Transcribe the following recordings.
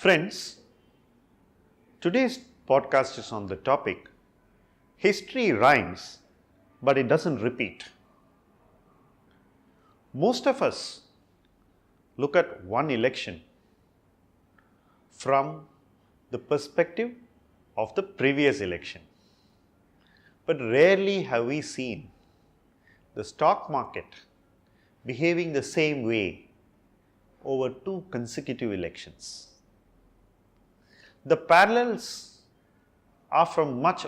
Friends, today's podcast is on the topic history rhymes but it doesn't repeat. Most of us look at one election from the perspective of the previous election, but rarely have we seen the stock market behaving the same way over two consecutive elections. The parallels are from much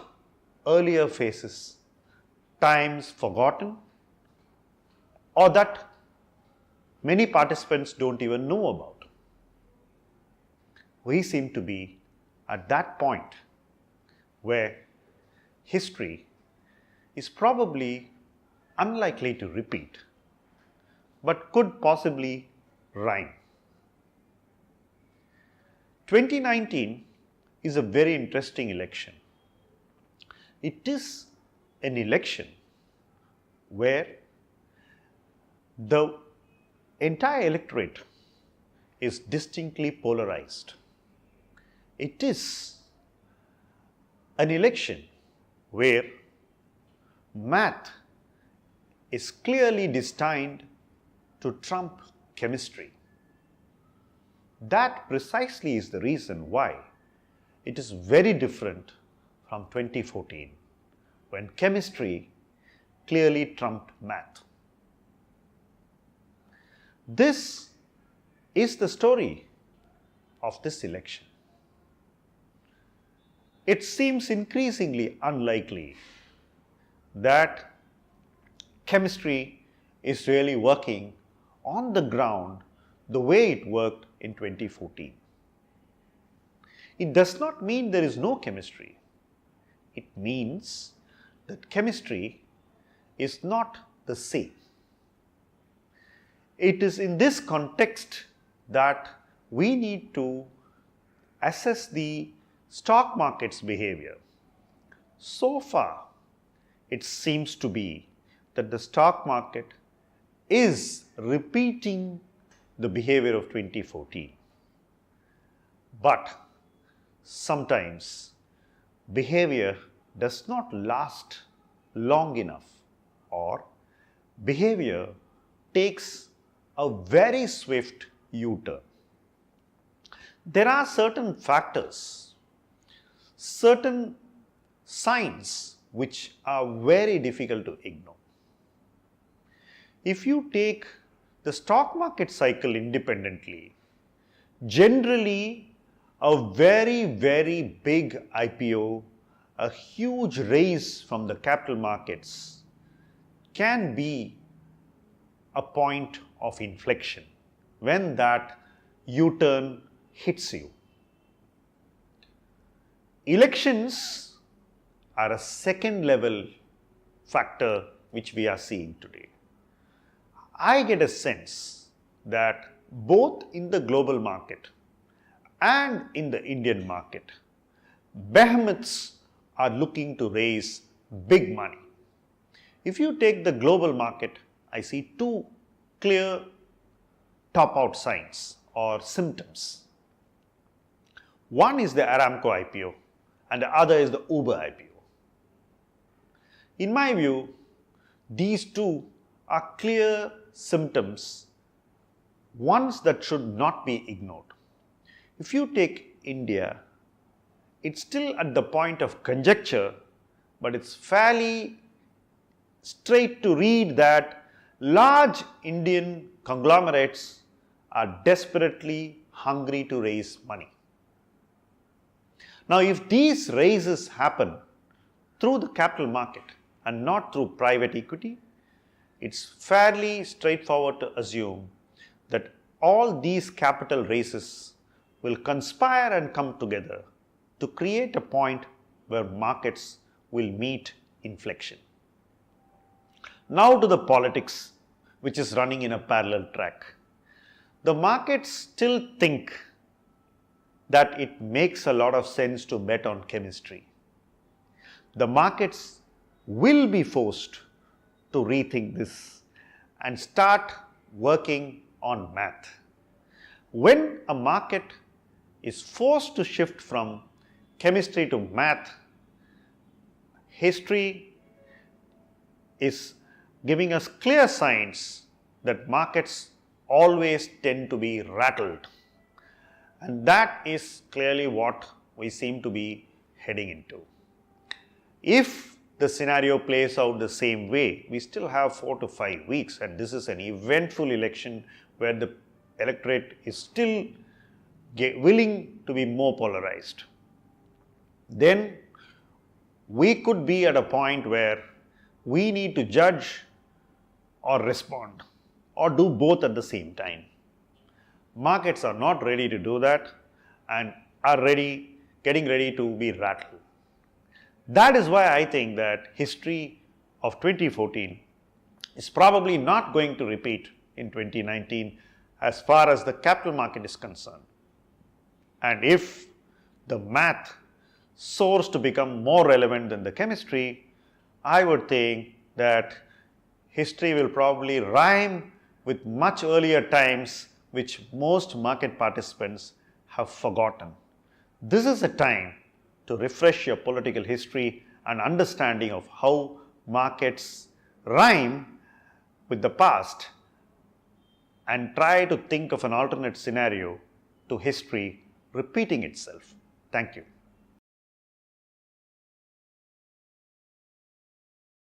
earlier phases, times forgotten, or that many participants don't even know about. We seem to be at that point where history is probably unlikely to repeat, but could possibly rhyme. 2019 is a very interesting election. It is an election where the entire electorate is distinctly polarized. It is an election where math is clearly destined to trump chemistry. That precisely is the reason why it is very different from 2014, when chemistry clearly trumped math. This is the story of this election. It seems increasingly unlikely that chemistry is really working on the ground the way it worked in 2014. It does not mean there is no chemistry. It means that chemistry is not the same. It is in this context that we need to assess the stock market's behavior. So far, it seems to be that the stock market is repeating the behavior of 2014. But sometimes behavior does not last long enough, or behavior takes a very swift U-turn. There are certain factors, certain signs which are very difficult to ignore. If you take the stock market cycle independently, generally a very big IPO, a huge raise from the capital markets can be a point of inflection when that U-turn hits you. Elections are a second level factor which we are seeing today. I get a sense that both in the global market and in the Indian market, behemoths are looking to raise big money. If you take the global market, I see two clear top out signs or symptoms. One is the Aramco IPO and the other is the Uber IPO. In my view, these two are clear symptoms, ones that should not be ignored. If you take India, it's still at the point of conjecture, but it's fairly straight to read that large Indian conglomerates are desperately hungry to raise money. Now, if these raises happen through the capital market and not through private equity, it's fairly straightforward to assume that all these capital raises will conspire and come together to create a point where markets will meet inflection. Now to the politics, which is running in a parallel track. The markets still think that it makes a lot of sense to bet on chemistry. The markets will be forced to rethink this and start working on math. When a market is forced to shift from chemistry to math, history is giving us clear signs that markets always tend to be rattled. And that is clearly what we seem to be heading into. If the scenario plays out the same way, we still have 4 to 5 weeks, and this is an eventful election where the electorate is still willing to be more polarized. Then we could be at a point where we need to judge or respond or do both at the same time. Markets are not ready to do that and are getting ready to be rattled. That is why I think that history of 2014 is probably not going to repeat in 2019 as far as the capital market is concerned. And if the math soars to become more relevant than the chemistry, I would think that history will probably rhyme with much earlier times which most market participants have forgotten. This is a time to refresh your political history and understanding of how markets rhyme with the past, and try to think of an alternate scenario to history repeating itself. Thank you.